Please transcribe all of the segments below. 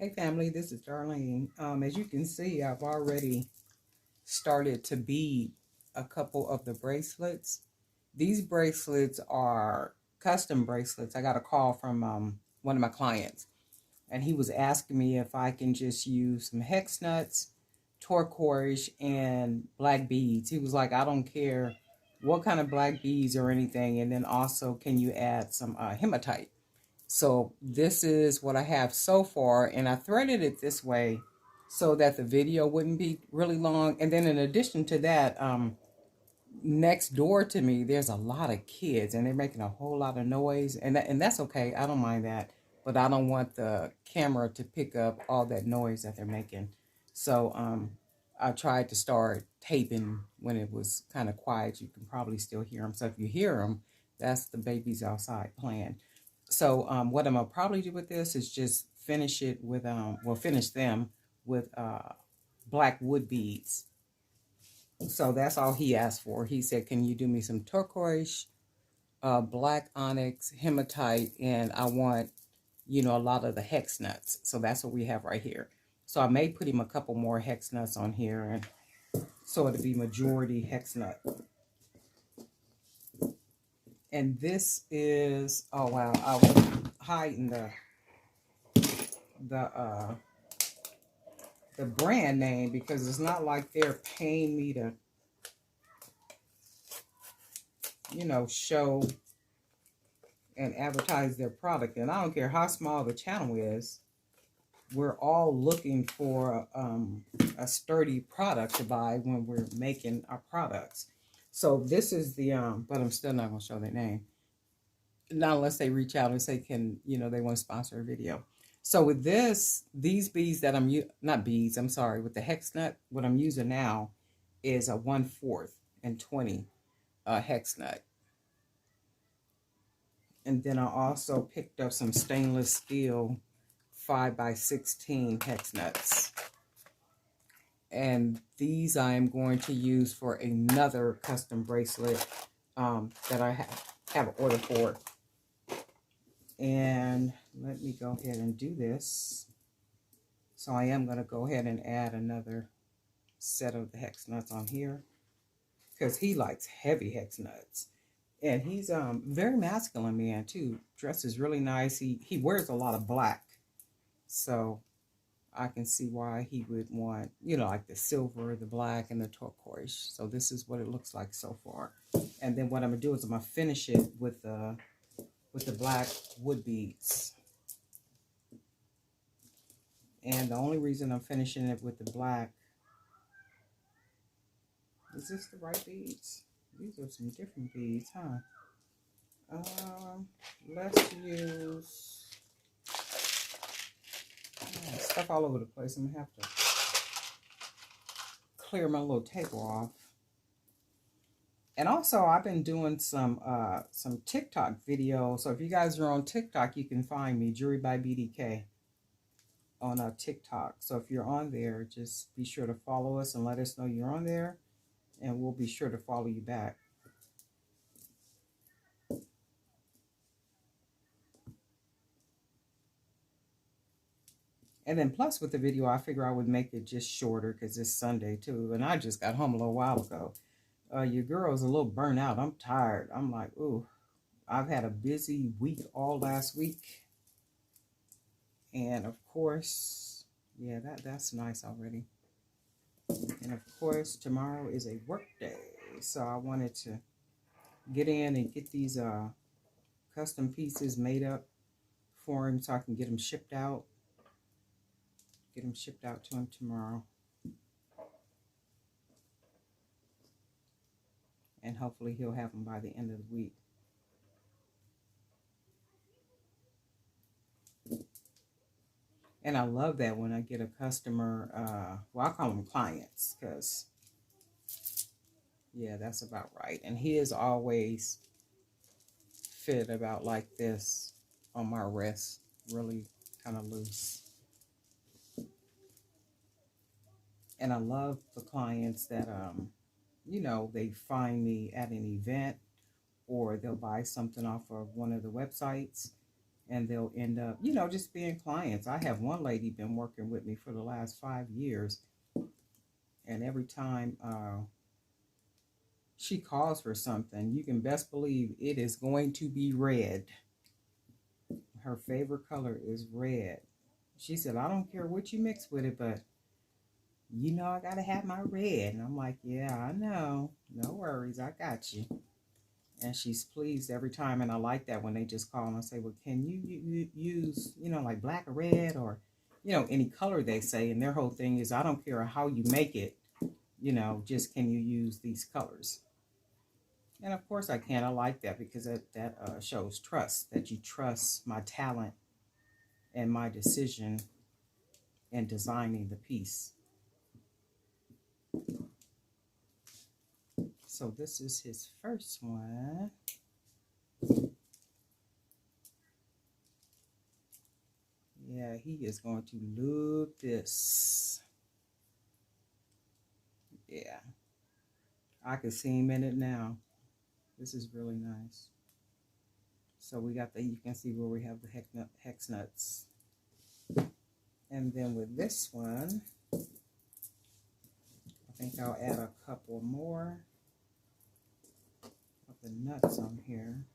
Hey family, this is Darlene. As you can see, I've already started to bead a couple of the bracelets. These bracelets are custom bracelets. I got a call from one of my clients, and he was asking me if I can just use some hex nuts, turquoise, and black beads. He was like, I don't care what kind of black beads or anything, and then also can you add some hematite? So this is what I have so far, and I threaded it this way so that the video wouldn't be really long. And then in addition to that, next door to me, there's a lot of kids, and they're making a whole lot of noise, and that's okay. I don't mind that, but I don't want the camera to pick up all that noise that they're making. So I tried to start taping when it was kind of quiet. You can probably still hear them. So if you hear them, that's the babies outside playing. So what I'm gonna probably do with this is just finish it with finish them with black wood beads. So that's all he asked for. He said, can you do me some turquoise, black onyx, hematite, and I want, a lot of the hex nuts. So that's what we have right here. So I may put him a couple more hex nuts on here, and so it'll be majority hex nut. And this is, oh wow, I was hiding the brand name because it's not like they're paying me to, show and advertise their product. And I don't care how small the channel is, we're all looking for a sturdy product to buy when we're making our products. So this is the, but I'm still not going to show their name. Not unless they reach out and say, can, they want to sponsor a video. So with these beads that not beads, I'm sorry, with the hex nut, what I'm using now is a 1/4 and 20 hex nut. And then I also picked up some stainless steel 5x16 hex nuts. And these I am going to use for another custom bracelet that I have an order for. And let me go ahead and do this. So I am going to go ahead and add another set of the hex nuts on here because he likes heavy hex nuts. And he's very masculine man too. Dresses really nice. He wears a lot of black. So I can see why he would want, like the silver, the black, and the turquoise. So this is what it looks like so far. And then what I'm going to do is I'm going to finish it with the black wood beads. And the only reason I'm finishing it with the black, is this the right beads? These are some different beads, huh? Let's use stuff all over the place. I'm gonna have to clear my little table off. And also, I've been doing some TikTok videos. So if you guys are on TikTok, you can find me, Jewelry by BDK, on TikTok. So if you're on there, just be sure to follow us and let us know you're on there, and we'll be sure to follow you back. And then plus with the video, I figure I would make it just shorter because it's Sunday too. And I just got home a little while ago. Your girl's a little burnt out. I'm tired. I'm like, ooh, I've had a busy week all last week. And of course, yeah, that's nice already. And of course, tomorrow is a work day. So I wanted to get in and get these custom pieces made up for him so I can get them shipped out. Get them shipped out to him tomorrow. And hopefully he'll have them by the end of the week. And I love that when I get a customer, well, I call them clients because, yeah, that's about right. And he is always fit about like this on my wrist, really kind of loose. And I love the clients that, they find me at an event or they'll buy something off of one of the websites and they'll end up, you know, just being clients. I have one lady been working with me for the last 5 years, and every time she calls for something, you can best believe it is going to be red. Her favorite color is red. She said, I don't care what you mix with it, but you know I gotta have my red. And I'm like, yeah, I know. No worries, I got you. And she's pleased every time. And I like that when they just call and I say, well, can you use, you know, like black or red or, you know, any color they say. And their whole thing is, I don't care how you make it, you know, just can you use these colors? And of course I can. I like that because that shows trust, that you trust my talent and my decision in designing the piece. So this is his first one. Yeah, he is going to love this. Yeah, I can see him in it now. This is really nice. So we got you can see where we have the hex nuts. And then with this one, I think I'll add a couple more of the nuts on here.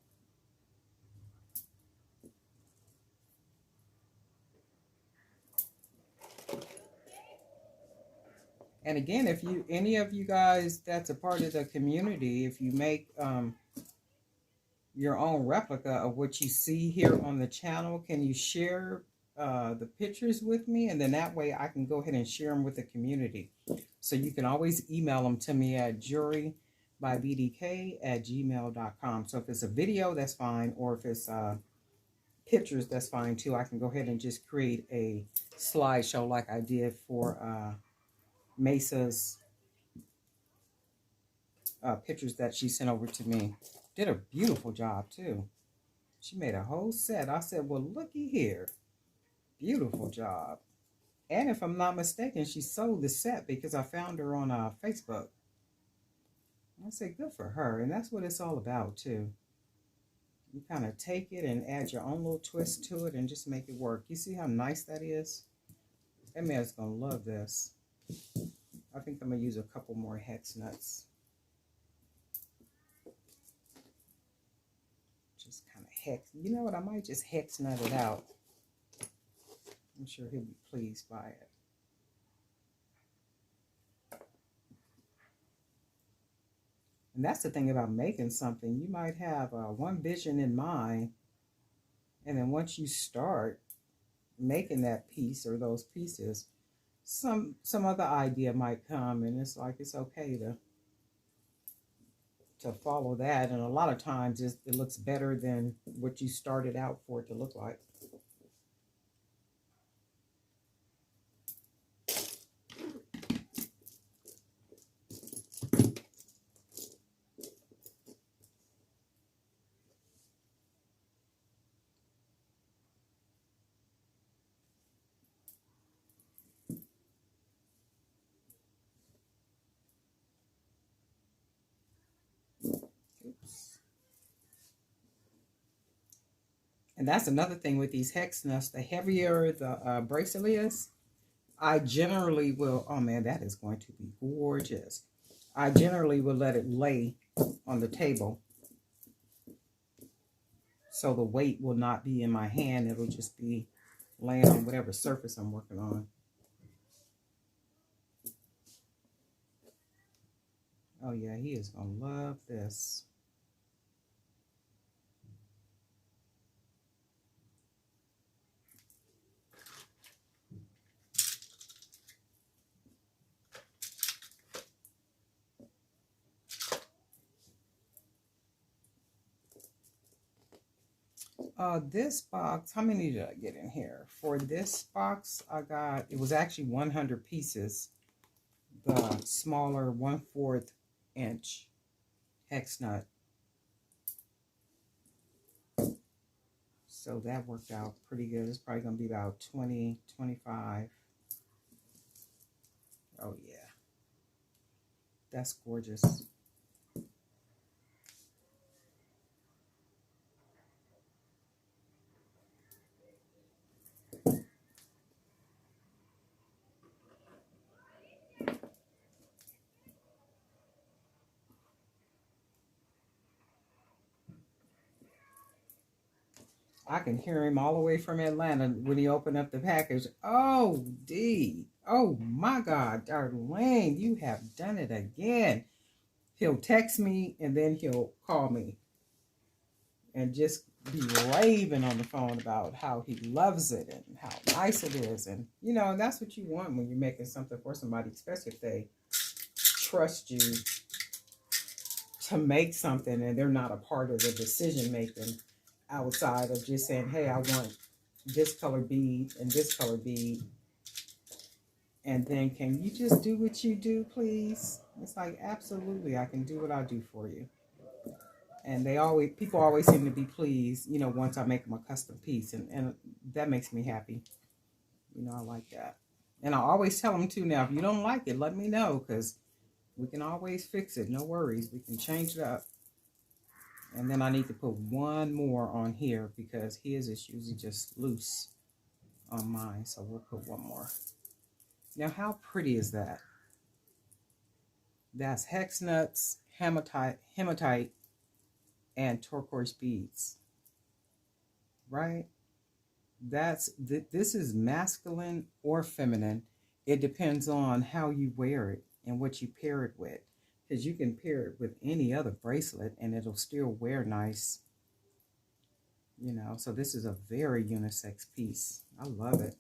And again, if any of you guys that's a part of the community, if you make your own replica of what you see here on the channel, can you share the pictures with me? And then that way I can go ahead and share them with the community. So you can always email them to me at jewelrybybdk@gmail.com. So if it's a video, that's fine. Or if it's pictures, that's fine too. I can go ahead and just create a slideshow like I did for Mesa's pictures that she sent over to me. Did a beautiful job too. She made a whole set. I said, well, looky here. Beautiful job. And if I'm not mistaken, she sold the set because I found her on Facebook. I said, good for her. And that's what it's all about too. You kind of take it and add your own little twist to it and just make it work. You see how nice that is? That man's going to love this. I think I'm going to use a couple more hex nuts. Just kind of hex. You know what? I might just hex nut it out. I'm sure he'll be pleased by it. And that's the thing about making something. You might have one vision in mind, and then once you start making that piece or those pieces, some other idea might come, and it's like it's okay to follow that. And a lot of times it looks better than what you started out for it to look like. And that's another thing with these hex nuts. The heavier the bracelet is, I generally will, oh man, that is going to be gorgeous. I generally will let it lay on the table so the weight will not be in my hand. It'll just be laying on whatever surface I'm working on. Oh yeah, he is going to love this. This box, how many did I get in here? For this box, I got, it was actually 100 pieces. The smaller 1/4 inch hex nut. So that worked out pretty good. It's probably going to be about 20, 25. Oh yeah. That's gorgeous. I can hear him all the way from Atlanta when he opened up the package. Oh, D. Oh, my God, Darlene, you have done it again. He'll text me and then he'll call me and just be raving on the phone about how he loves it and how nice it is. And, you know, that's what you want when you're making something for somebody, especially if they trust you to make something and they're not a part of the decision making outside of just saying, hey, I want this color bead and this color bead. And then can you just do what you do, please? It's like, absolutely, I can do what I do for you. And people always seem to be pleased, you know, once I make them a custom piece. And that makes me happy. You know, I like that. And I always tell them too now, if you don't like it, let me know, because we can always fix it. No worries. We can change it up. And then I need to put one more on here because his is usually just loose on mine. So we'll put one more. Now, how pretty is that? That's Hex Nuts, Hematite, and Turquoise beads. Right? This is masculine or feminine. It depends on how you wear it and what you pair it with. Because you can pair it with any other bracelet and it'll still wear nice. You know, so this is a very unisex piece. I love it.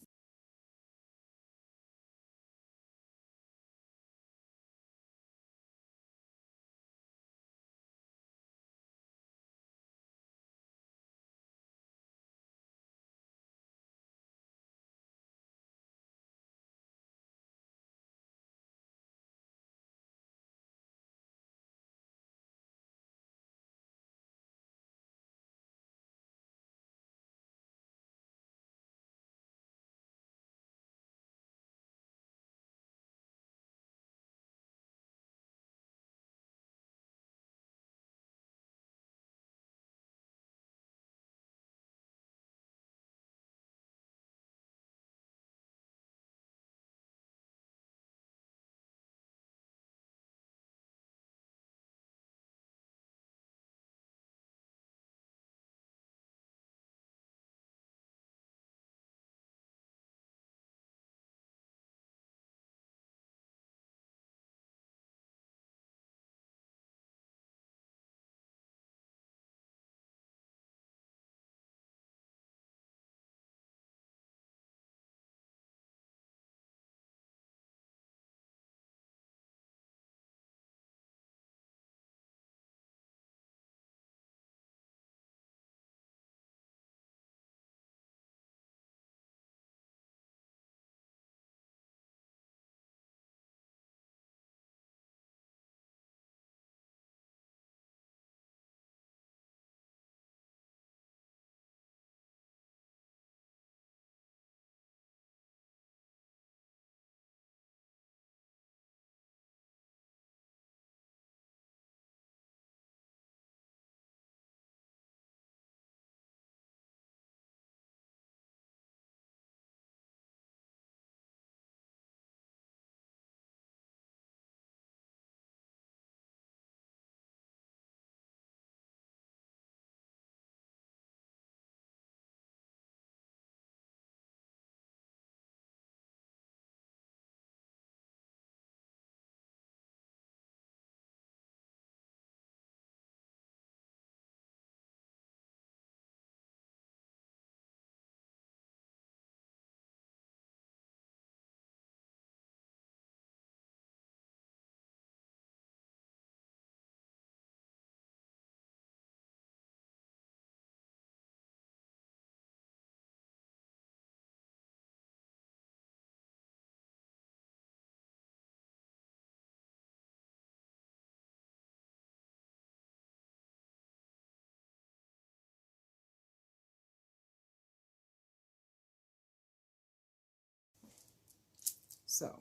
So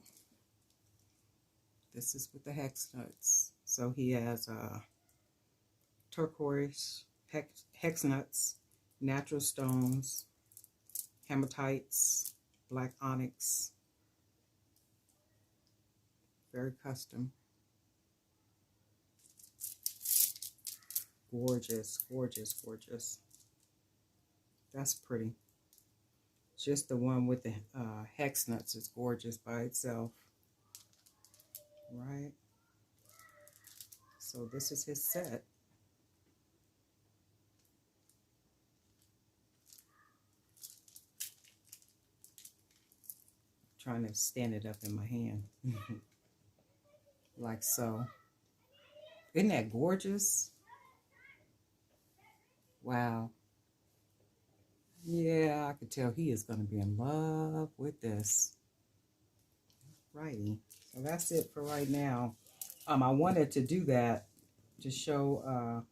this is with the Hex Nuts. So he has turquoise, hex nuts, natural stones, hematites, black onyx, very custom. Gorgeous, gorgeous, gorgeous. That's pretty. Just the one with the hex nuts is gorgeous by itself. Right? So this is his set. Trying to stand it up in my hand. Like so. Isn't that gorgeous? Wow. Yeah, I could tell he is going to be in love with this. Righty. So that's it for right now. I wanted to do that to show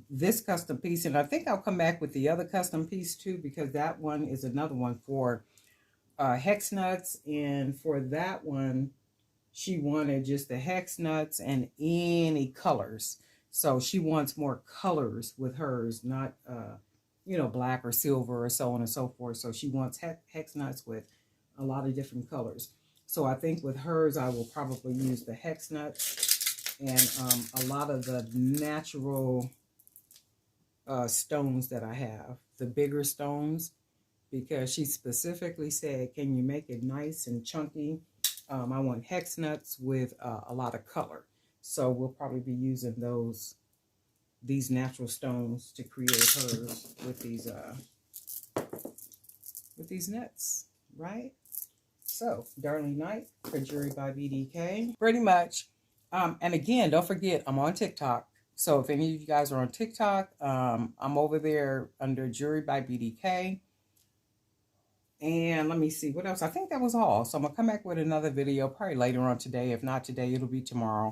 this custom piece, and I think I'll come back with the other custom piece too, because that one is another one for hex nuts, and for that one she wanted just the hex nuts and any colors. So she wants more colors with hers, not you know, black or silver or so on and so forth. So she wants hex nuts with a lot of different colors. So I think with hers I will probably use the hex nuts and a lot of the natural stones that I have, the bigger stones, because she specifically said, can you make it nice and chunky? I want hex nuts with a lot of color. So we'll probably be using these natural stones to create hers with these nuts, right? So Darlene Knight for Jewelry by BDK, pretty much. And again, don't forget, I'm on TikTok. So if any of you guys are on TikTok, I'm over there under Jewelry by BDK. And let me see what else. I think that was all. So I'm going to come back with another video probably later on today. If not today, it'll be tomorrow.